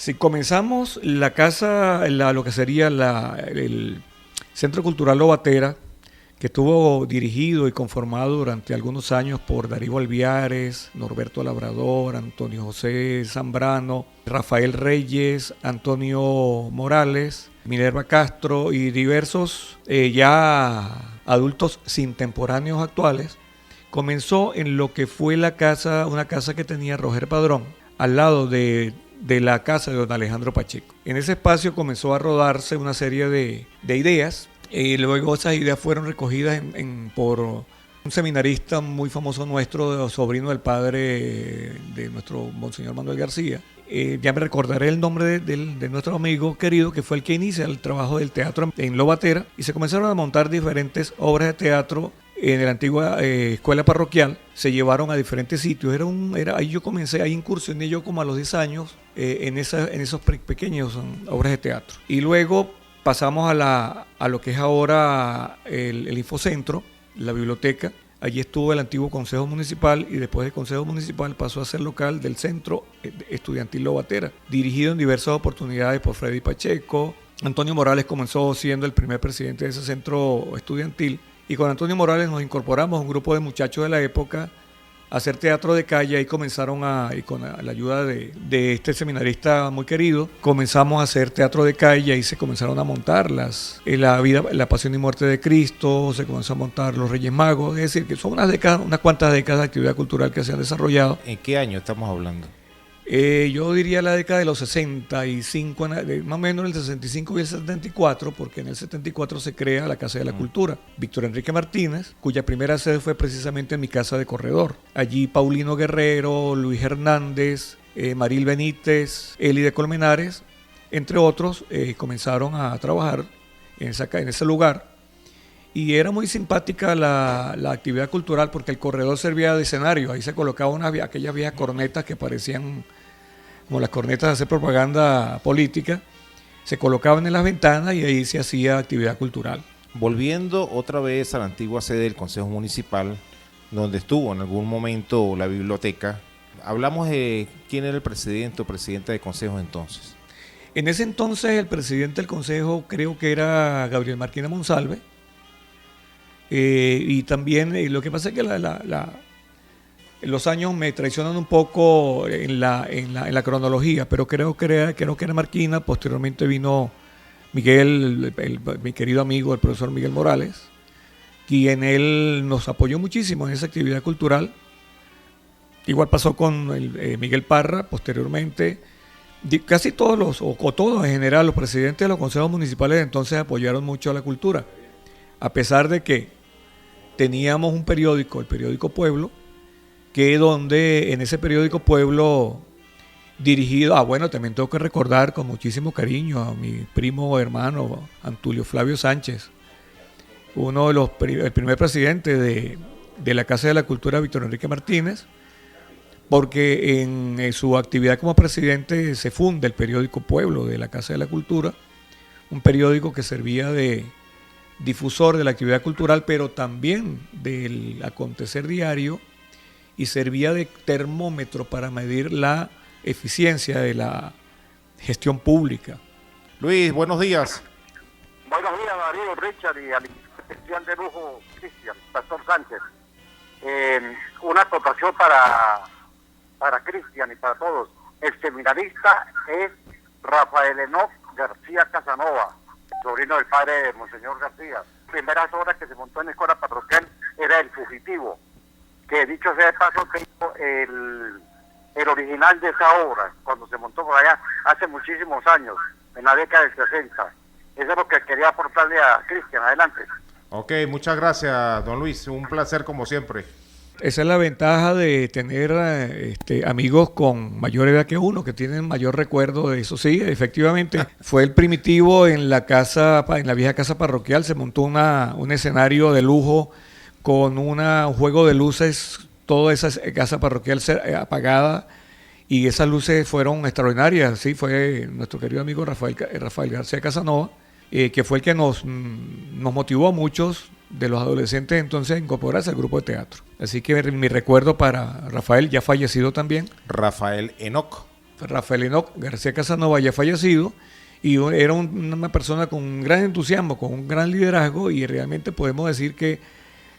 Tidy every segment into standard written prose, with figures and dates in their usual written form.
Si comenzamos la casa, lo que sería el Centro Cultural Lobatera, que estuvo dirigido y conformado durante algunos años por Darío Alviares, Norberto Labrador, Antonio José Zambrano, Rafael Reyes, Antonio Morales, Minerva Castro y diversos ya adultos contemporáneos actuales. Comenzó en lo que fue una casa que tenía Roger Padrón, al lado de la casa de don Alejandro Pacheco. En ese espacio comenzó a rodarse una serie de ideas. Luego esas ideas fueron recogidas por un seminarista muy famoso nuestro, sobrino del padre de nuestro Monseñor Manuel García. Ya me recordaré el nombre de nuestro amigo querido, que fue el que inicia el trabajo del teatro en Lobatera, y se comenzaron a montar diferentes obras de teatro en la antigua escuela parroquial. Se llevaron a diferentes sitios. Ahí yo comencé, ahí incursioné yo como a los 10 años en esos pequeños obras de teatro. Y luego pasamos a lo que es ahora el Infocentro, la biblioteca. Allí estuvo el antiguo Consejo Municipal, y después del Consejo Municipal pasó a ser local del Centro Estudiantil Lobatera, dirigido en diversas oportunidades por Freddy Pacheco. Antonio Morales comenzó siendo el primer presidente de ese centro estudiantil, y con Antonio Morales nos incorporamos un grupo de muchachos de la época a hacer teatro de calle. Y comenzaron y con la ayuda de seminarista muy querido, comenzamos a hacer teatro de calle. Y se comenzaron a montar la Pasión y Muerte de Cristo, se comenzó a montar los Reyes Magos. Es decir, que son unas cuantas décadas de actividad cultural que se han desarrollado. ¿En qué año estamos hablando? Yo diría la década de los 65, más o menos el 65 y el 74, porque en el 74 se crea la Casa de la Cultura. Víctor Enrique Martínez, cuya primera sede fue precisamente en mi casa de Corredor. Allí Paulino Guerrero, Luis Hernández, Maril Benítez, Eli de Colmenares, entre otros, comenzaron a trabajar en ese lugar. Y era muy simpática la actividad cultural, porque el corredor servía de escenario. Ahí se colocaban aquellas viejas cornetas que parecían como las cornetas de hacer propaganda política. Se colocaban en las ventanas y ahí se hacía actividad cultural. Volviendo otra vez a la antigua sede del Consejo Municipal, donde estuvo en algún momento la biblioteca, hablamos de quién era el presidente o presidenta de consejo entonces. En ese entonces el presidente del consejo creo que era Gabriel Marquina Monsalve. Y también lo que pasa es que los años me traicionan un poco en la cronología, pero creo que era Marquina. Posteriormente vino Miguel, mi querido amigo, el profesor Miguel Morales, quien él nos apoyó muchísimo en esa actividad cultural. Igual pasó con Miguel Parra posteriormente. Casi todos o todos en general, los presidentes de los consejos municipales de entonces apoyaron mucho a la cultura, a pesar de que teníamos un periódico, el periódico Pueblo, que donde en ese periódico Pueblo dirigido, también tengo que recordar con muchísimo cariño a mi primo hermano Antulio Flavio Sánchez, el primer presidente de la Casa de la Cultura, Víctor Enrique Martínez, porque en su actividad como presidente se funda el periódico Pueblo de la Casa de la Cultura, un periódico que servía de difusor de la actividad cultural, pero también del acontecer diario, y servía de termómetro para medir la eficiencia de la gestión pública. Luis, buenos días. Buenos días, Darío, Richard, y al especial de lujo, Cristian, Pastor Sánchez. Una acotación para Cristian y para todos. El seminarista es Rafael Enoc García Casanova, sobrino del padre de Monseñor García. Primeras obras que se montó en la escuela parroquial era El Fugitivo, que dicho sea de paso, tengo el original de esa obra, cuando se montó por allá hace muchísimos años, en la década del 60. Eso es lo que quería aportarle a Cristian. Adelante. Ok, muchas gracias, don Luis. Un placer como siempre. Esa es la ventaja de tener amigos con mayor edad que uno, que tienen mayor recuerdo de eso. Sí, efectivamente, fue el primitivo en la vieja casa parroquial. Se montó un escenario de lujo con un juego de luces, toda esa casa parroquial apagada, y esas luces fueron extraordinarias. Sí, fue nuestro querido amigo Rafael García Casanova, que fue el que nos motivó a muchos de los adolescentes entonces a incorporarse al grupo de teatro. Así que mi recuerdo para Rafael, ya fallecido también. Rafael Enoc. Rafael Enoc García Casanova, ya fallecido, y era una persona con un gran entusiasmo, con un gran liderazgo, y realmente podemos decir que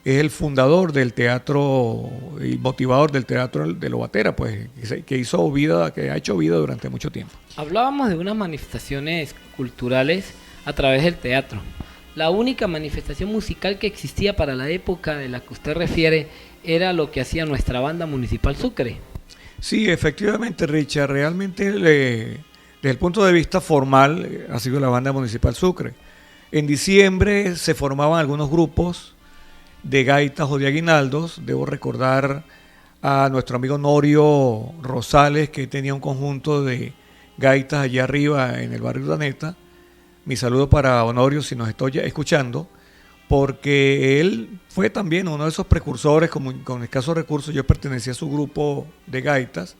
es el fundador del teatro y motivador del teatro de Lobatera, pues, que hizo vida, que ha hecho vida durante mucho tiempo. Hablábamos de unas manifestaciones culturales a través del teatro. La única manifestación musical que existía para la época de la que usted refiere era lo que hacía nuestra banda municipal Sucre. Sí, efectivamente, Richard, realmente desde el punto de vista formal ha sido la banda municipal Sucre. En diciembre se formaban algunos grupos de gaitas o de aguinaldos. Debo recordar a nuestro amigo Norio Rosales, que tenía un conjunto de gaitas allá arriba en el barrio Urdaneta. Mi saludo para Honorio si nos estoy escuchando, porque él fue también uno de esos precursores con escasos recursos. Yo pertenecía a su grupo de gaitas,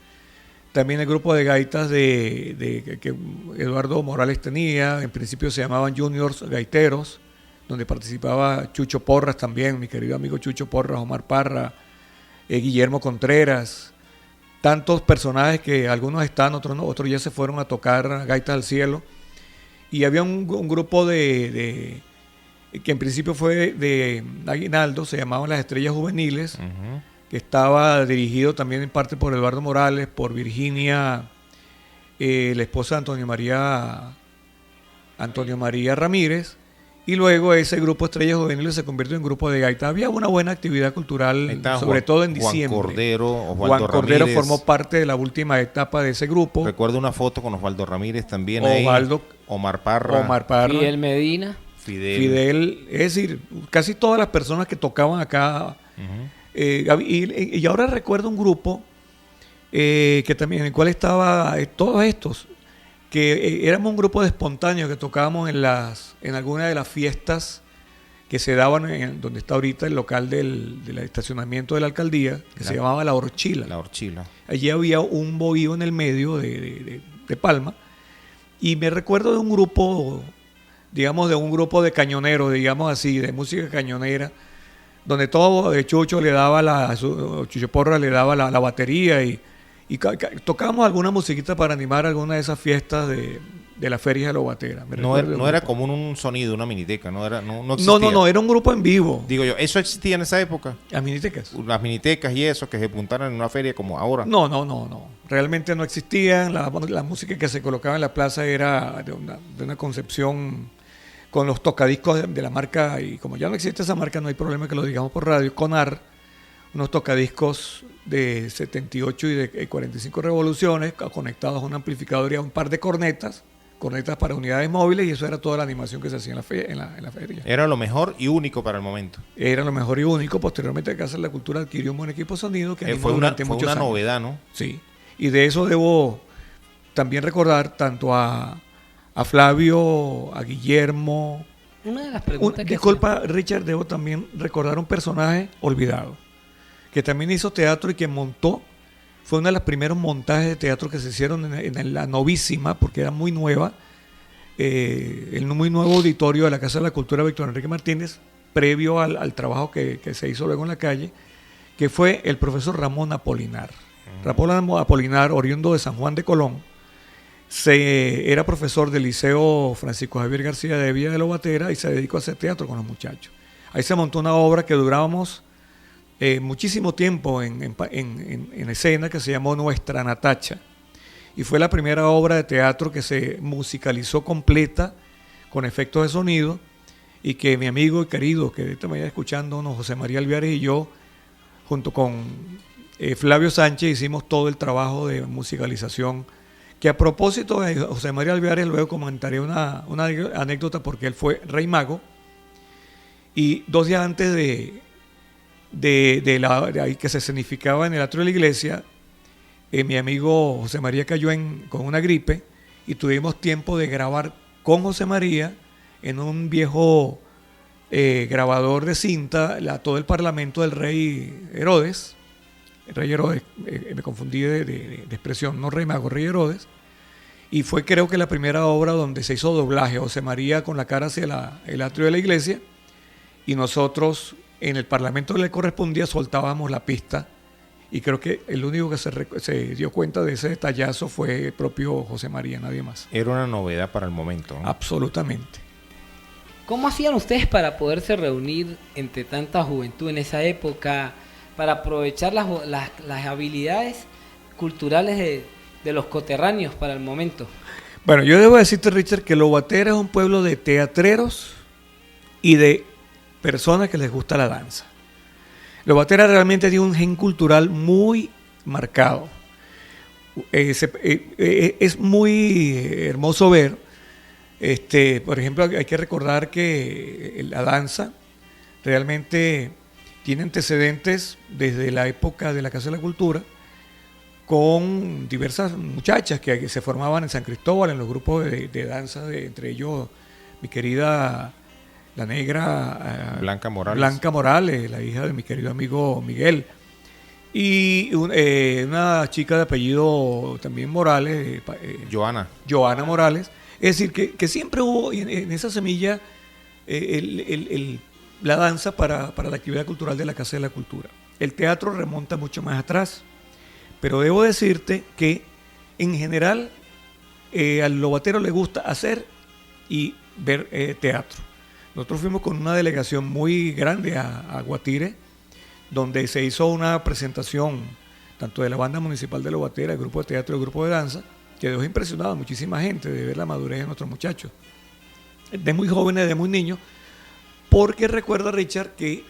también el grupo de gaitas que Eduardo Morales tenía. En principio se llamaban Juniors Gaiteros, donde participaba Chucho Porras también, mi querido amigo Chucho Porras, Omar Parra, Guillermo Contreras, tantos personajes que algunos están, otros no, otros ya se fueron a tocar Gaitas al Cielo. Y había un grupo que en principio fue de aguinaldo, se llamaban las Estrellas Juveniles, que estaba dirigido también en parte por Eduardo Morales, por Virginia, la esposa de Antonio María Ramírez, y luego ese grupo Estrellas Juveniles se convirtió en grupo de gaita. Había una buena actividad cultural, sobre todo en diciembre. Juan Cordero Ramírez formó parte de la última etapa de ese grupo. Recuerdo una foto con Osvaldo Ramírez también Osvaldo, ahí. Omar Parra. Fidel Medina. Fidel. Es decir, casi todas las personas que tocaban acá. Y ahora recuerdo un grupo que también en el cual estaba todos estos, que éramos un grupo de espontáneos que tocábamos en alguna de las fiestas que se daban en donde está ahorita el local del estacionamiento de la alcaldía, que se llamaba La Horchila. La Horchila. Allí había un bohío en el medio de Palma, y me recuerdo de un grupo, digamos, de un grupo de cañoneros, digamos así, de música cañonera, donde todo Chucho le daba Chucho Porra le daba la batería, y tocábamos alguna musiquita para animar alguna de esas fiestas de la feria de Lobatera. No era común un sonido, una miniteca, no existía. No, era un grupo en vivo. Digo yo, ¿eso existía en esa época? Las minitecas. Las minitecas y eso, que se juntaran en una feria como ahora. No. Realmente no existían. La música que se colocaba en la plaza era de una concepción con los tocadiscos de la marca, y como ya no existe esa marca, no hay problema que lo digamos por radio, Conar, unos tocadiscos de 78 y de 45 revoluciones conectados a un amplificador y a un par de cornetas para unidades móviles, y eso era toda la animación que se hacía en la feria. Era lo mejor y único para el momento. Era lo mejor y único. Posteriormente, Casa de la Cultura adquirió un buen equipo de sonido que fue durante muchos años. Fue una novedad, ¿no? Sí, y de eso debo también recordar tanto a Flavio, a Guillermo. Una de las preguntas disculpa, Richard, debo también recordar un personaje olvidado, que también hizo teatro y que fue uno de los primeros montajes de teatro que se hicieron en la novísima, porque era muy nueva, el muy nuevo auditorio de la Casa de la Cultura Víctor Enrique Martínez, previo al trabajo que se hizo luego en la calle, que fue el profesor Ramón Apolinar. Ramón Apolinar, oriundo de San Juan de Colón, era profesor del Liceo Francisco Javier García de Villa de Lobatera, y se dedicó a hacer teatro con los muchachos. Ahí se montó una obra que durábamos muchísimo tiempo en escena, que se llamó Nuestra Natacha, y fue la primera obra de teatro que se musicalizó completa con efectos de sonido, y que mi amigo y querido, que ahorita me está escuchando, José María Alviares, y yo, junto con Flavio Sánchez, hicimos todo el trabajo de musicalización, que a propósito de José María Alviares luego comentaré una anécdota, porque él fue rey mago, y 2 días antes de ahí que se escenificaba en el atrio de la iglesia, mi amigo José María cayó con una gripe, y tuvimos tiempo de grabar con José María en un viejo grabador de cinta todo el parlamento del rey Herodes. El rey Herodes, me confundí de expresión, no rey mago, rey Herodes, y fue, creo que, la primera obra donde se hizo doblaje, José María con la cara hacia el atrio de la iglesia, y nosotros en el parlamento que le correspondía soltábamos la pista, y creo que el único que se dio cuenta de ese detallazo fue el propio José María, nadie más. Era una novedad para el momento, ¿no? Absolutamente. ¿Cómo hacían ustedes para poderse reunir entre tanta juventud en esa época, para aprovechar las habilidades culturales de los coterráneos para el momento? Bueno, yo debo decirte, Richard, que Lobatera es un pueblo de teatreros y de personas que les gusta la danza. Lobatera realmente tiene un gen cultural muy marcado. Es muy hermoso ver, por ejemplo, hay que recordar que la danza realmente tiene antecedentes desde la época de la Casa de la Cultura, con diversas muchachas que se formaban en San Cristóbal, en los grupos de danza, entre ellos mi querida la negra Blanca Morales, la hija de mi querido amigo Miguel, y una chica de apellido también Morales, Joana Morales. Es decir, que siempre hubo en esa semilla la danza para la actividad cultural de la Casa de la Cultura. El teatro remonta mucho más atrás, pero debo decirte que en general al lobatero le gusta hacer y ver teatro. Nosotros fuimos con una delegación muy grande a Guatire, donde se hizo una presentación tanto de la banda municipal de Lobatera, el grupo de teatro y el grupo de danza, que dejó impresionado a muchísima gente de ver la madurez de nuestros muchachos, de muy jóvenes, de muy niños, porque recuerda, Richard, que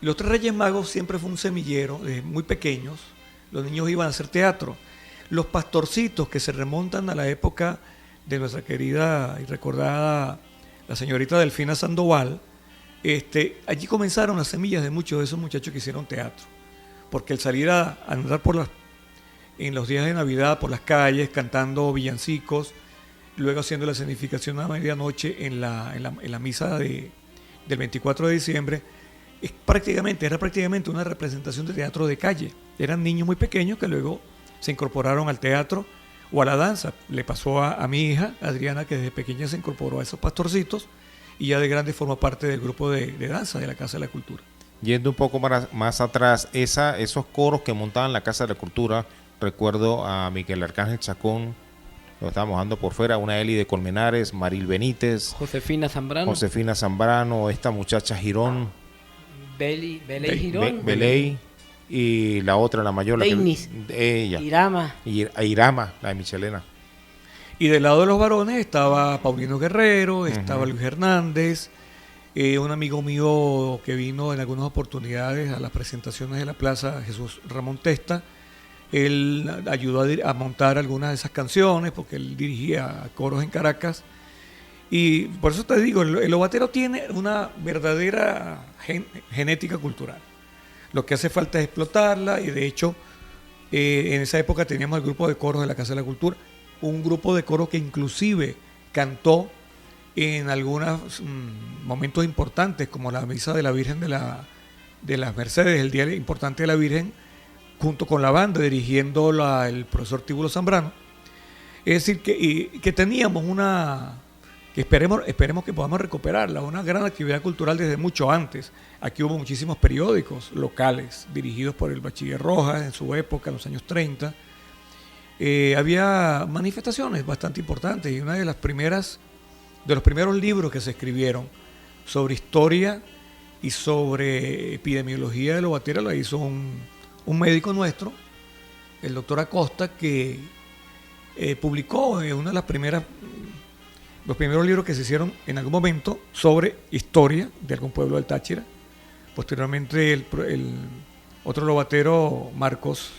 los Tres Reyes Magos siempre fue un semillero, desde muy pequeños, los niños iban a hacer teatro. Los pastorcitos que se remontan a la época de nuestra querida y recordada la señorita Delfina Sandoval, allí comenzaron las semillas de muchos de esos muchachos que hicieron teatro, porque el salir a andar en los días de Navidad por las calles cantando villancicos, luego haciendo la escenificación a medianoche en la misa del 24 de diciembre, era prácticamente una representación de teatro de calle. Eran niños muy pequeños que luego se incorporaron al teatro o a la danza. Le pasó a mi hija, Adriana, que desde pequeña se incorporó a esos pastorcitos y ya de grande forma parte del grupo de danza de la Casa de la Cultura. Yendo un poco más atrás, esos coros que montaban la Casa de la Cultura, recuerdo a Miguel Arcángel Chacón, lo estábamos dando por fuera, una Eli de Colmenares, Maril Benítez, Josefina Zambrano, esta muchacha Girón, Beley Girón, Beley, y la otra, la mayor, ella, Irama, la de Michelena. Y del lado de los varones estaba Paulino Guerrero, estaba Luis Hernández, un amigo mío que vino en algunas oportunidades a las presentaciones de la plaza, Jesús Ramón Testa. Él ayudó a montar algunas de esas canciones porque él dirigía coros en Caracas. Y por eso te digo, el lobatero tiene una verdadera genética cultural. Lo que hace falta es explotarla, y de hecho en esa época teníamos el grupo de coros de la Casa de la Cultura, un grupo de coros que inclusive cantó en algunos momentos importantes, como la misa de la Virgen de las Mercedes, el día importante de la Virgen, junto con la banda, dirigiendo el profesor Tíbulo Zambrano. Es decir, que teníamos que esperemos que podamos recuperarla, una gran actividad cultural desde mucho antes. Aquí hubo muchísimos periódicos locales dirigidos por el Bachiller Rojas en su época, en los años 30. Había manifestaciones bastante importantes, y una de los primeros libros que se escribieron sobre historia y sobre epidemiología de Lobatera la hizo un médico nuestro, el doctor Acosta, que publicó uno de los primeros libros que se hicieron en algún momento sobre historia de algún pueblo del Táchira. Posteriormente el otro lobatero, Marcos,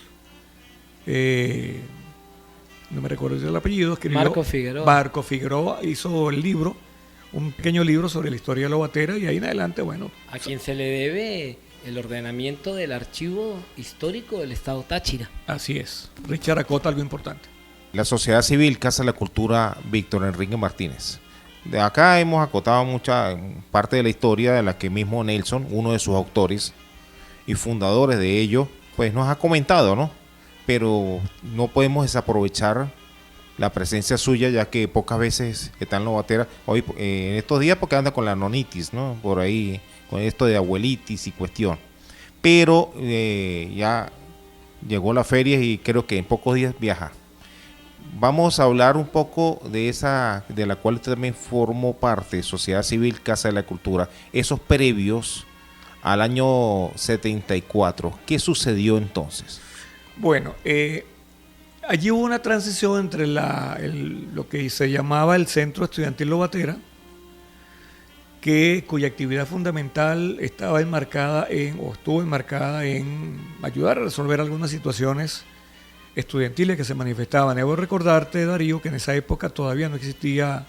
no me recuerdo el apellido, escribió, Marco Figueroa hizo el libro, un pequeño libro sobre la historia de Lobatera, y ahí en adelante, bueno. A quien se le debe el ordenamiento del archivo histórico del Estado Táchira. Así es. Richard acota algo importante. La Sociedad Civil Casa de la Cultura Víctor Enrique Martínez. De acá hemos acotado mucha parte de la historia de la que mismo Nelson, uno de sus autores y fundadores de ello, pues nos ha comentado, ¿no? Pero no podemos desaprovechar la presencia suya, ya que pocas veces está en Lobatera. Hoy, en estos días, porque anda con la nonitis, ¿no? Por ahí, con esto de abuelitis y cuestión. pero ya llegó la feria y creo que en pocos días viaja. Vamos a hablar un poco de esa, de la cual usted también formó parte, Sociedad Civil Casa de la Cultura, esos previos al año 74. ¿Qué sucedió entonces? Bueno, allí hubo una transición entre lo que se llamaba el Centro Estudiantil Lobatera, cuya actividad fundamental estaba enmarcada o estuvo enmarcada en ayudar a resolver algunas situaciones estudiantiles que se manifestaban. Debo recordarte, Darío, que en esa época todavía no existía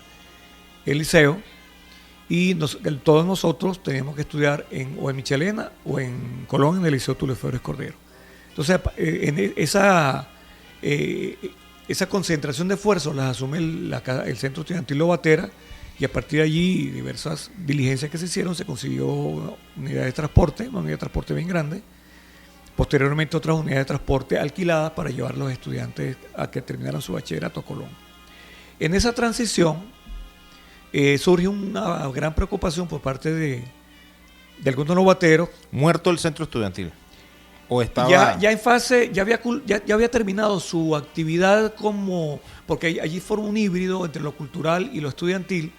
el liceo y todos nosotros teníamos que estudiar o en Michelena o en Colón, en el Liceo Tulio Febres Cordero. Entonces, esa concentración de esfuerzos las asume el Centro Estudiantil Lobatera, y a partir de allí diversas diligencias que se hicieron, se consiguió una unidad de transporte, una unidad de transporte bien grande. Posteriormente otras unidades de transporte alquiladas para llevar a los estudiantes a que terminaran su bachillerato a Colón. En esa transición surge una gran preocupación por parte de algunos lobateros. ¿Muerto el centro estudiantil? ¿O estaba...? Ya en fase, ya había terminado su actividad porque allí formó un híbrido entre lo cultural y lo estudiantil,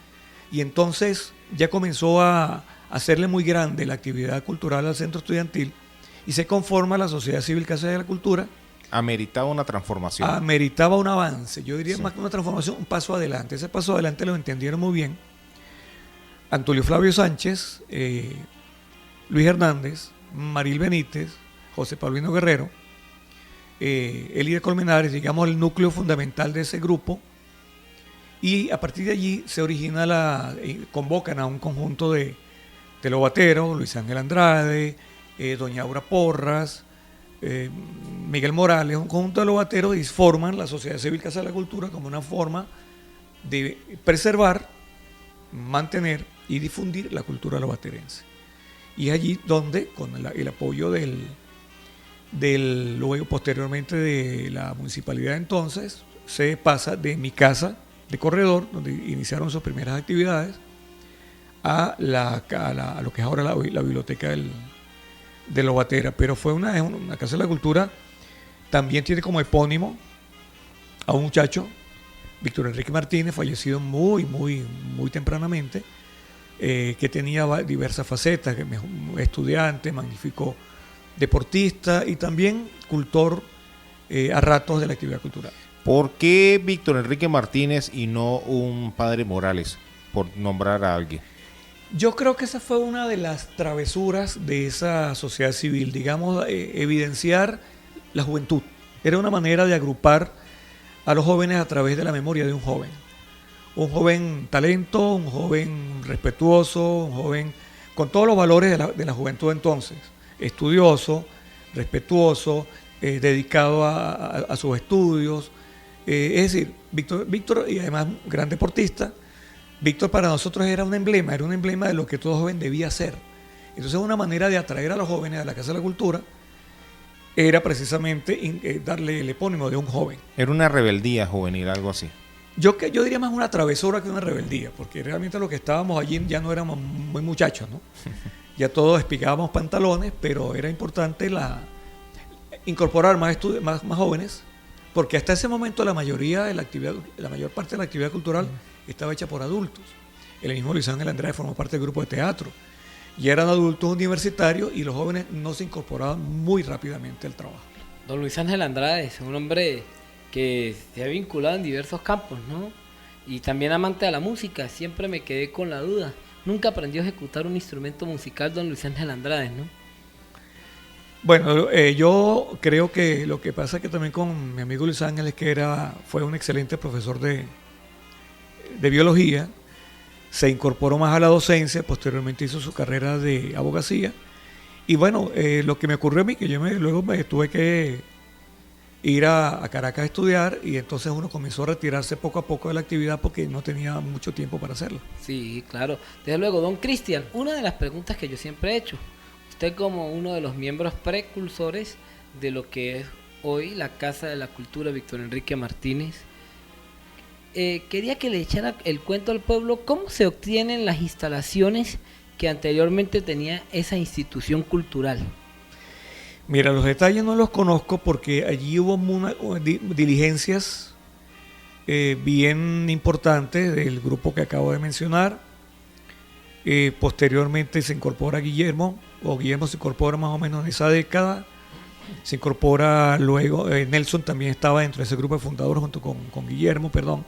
y entonces ya comenzó a hacerle muy grande la actividad cultural al centro estudiantil, y se conforma la Sociedad Civil Casa de la Cultura. Ameritaba una transformación. Ameritaba un avance, yo diría más que una transformación, un paso adelante. Ese paso adelante lo entendieron muy bien Antulio Flavio Sánchez, Luis Hernández, Maril Benítez, José Paulino Guerrero, Eli de Colmenares, digamos el núcleo fundamental de ese grupo, y a partir de allí se origina convocan a un conjunto de lobateros, Luis Ángel Andrade, doña Aura Porras, Miguel Morales, un conjunto de lobateros, y forman la Sociedad Civil Casa de la Cultura como una forma de preservar, mantener y difundir la cultura lobaterense. Y es allí donde, con el apoyo luego posteriormente de la municipalidad entonces, se pasa de mi casa de corredor, donde iniciaron sus primeras actividades, a lo que es ahora la biblioteca de Lobatera. Pero fue una Casa de la Cultura, también tiene como epónimo a un muchacho, Víctor Enrique Martínez, fallecido muy tempranamente, que tenía diversas facetas, estudiante, magnífico deportista y también cultor a ratos de la actividad cultural. ¿Por qué Víctor Enrique Martínez y no un padre Morales, por nombrar a alguien? Yo creo que esa fue una de las travesuras de esa sociedad civil, digamos, evidenciar la juventud. Era una manera de agrupar a los jóvenes a través de la memoria de un joven talento, un joven respetuoso, un joven con todos los valores de la juventud entonces, estudioso, respetuoso, dedicado a sus estudios, es decir, Víctor, y además gran deportista. Víctor para nosotros era un emblema de lo que todo joven debía ser. Entonces una manera de atraer a los jóvenes a la Casa de la Cultura era precisamente darle el epónimo de un joven. Era una rebeldía juvenil, algo así. Yo diría más una travesura que una rebeldía, porque realmente lo que estábamos allí ya no éramos muy muchachos, ¿no? Ya todos espicábamos pantalones, pero era importante incorporar más jóvenes, porque hasta ese momento la mayor parte de la actividad cultural estaba hecha por adultos. El mismo Luis Ángel Andrade formó parte del grupo de teatro. Y eran adultos universitarios y los jóvenes no se incorporaban muy rápidamente al trabajo. Don Luis Ángel Andrade es un hombre que se ha vinculado en diversos campos, ¿no? Y también amante de la música. Siempre me quedé con la duda. Nunca aprendió a ejecutar un instrumento musical don Luis Ángel Andrade, ¿no? Bueno, yo creo que lo que pasa que también con mi amigo Luis Ángel es que fue un excelente profesor de biología, se incorporó más a la docencia, posteriormente hizo su carrera de abogacía, y bueno, lo que me ocurrió a mí, que luego me tuve que ir a Caracas a estudiar, y entonces uno comenzó a retirarse poco a poco de la actividad porque no tenía mucho tiempo para hacerlo. Sí, claro. Desde luego, don Cristian, una de las preguntas que yo siempre he hecho, usted como uno de los miembros precursores de lo que es hoy la Casa de la Cultura Víctor Enrique Martínez, quería que le echara el cuento al pueblo, cómo se obtienen las instalaciones que anteriormente tenía esa institución cultural. Mira, los detalles no los conozco porque allí hubo diligencias bien importantes del grupo que acabo de mencionar. Posteriormente se incorpora Guillermo se incorpora más o menos en esa década. Se incorpora luego, Nelson también estaba dentro de ese grupo de fundadores junto con Guillermo, perdón.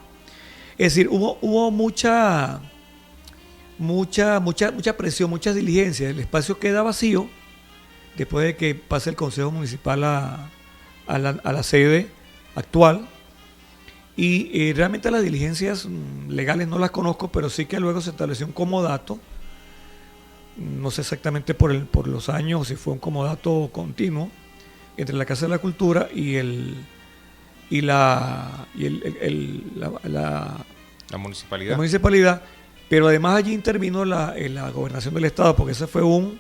Es decir, hubo mucha presión, muchas diligencias. El espacio queda vacío después de que pase el Consejo Municipal a la sede actual. Y realmente las diligencias legales no las conozco, pero sí que luego se estableció un comodato. No sé exactamente por los años, si fue un comodato continuo entre la Casa de la Cultura y la municipalidad, pero además allí intervino la gobernación del estado, porque ese fue un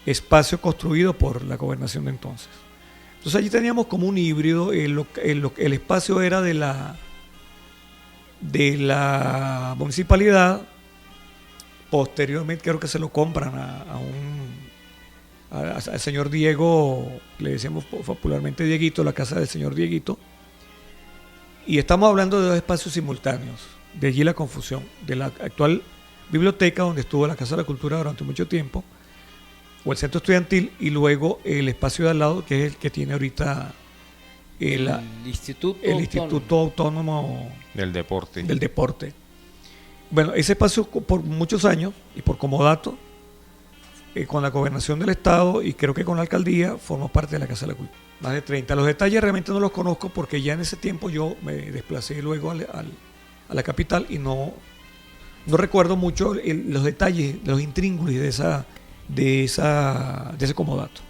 espacio construido por la gobernación de entonces. Entonces allí teníamos como un híbrido, el espacio era de la municipalidad. Posteriormente creo que se lo compran al señor Diego, le decíamos popularmente Dieguito, la casa del señor Dieguito. Y estamos hablando de dos espacios simultáneos, de allí la confusión, de la actual biblioteca donde estuvo la Casa de la Cultura durante mucho tiempo, o el centro estudiantil, y luego el espacio de al lado, que es el que tiene ahorita el Instituto Autónomo del Deporte. Bueno, ese espacio por muchos años y por comodato, con la gobernación del estado y creo que con la alcaldía, formó parte de la Casa de la Cultura. Más de 30. Los detalles realmente no los conozco porque ya en ese tiempo yo me desplacé luego a la capital y no recuerdo mucho los detalles, los intríngulis de ese comodato.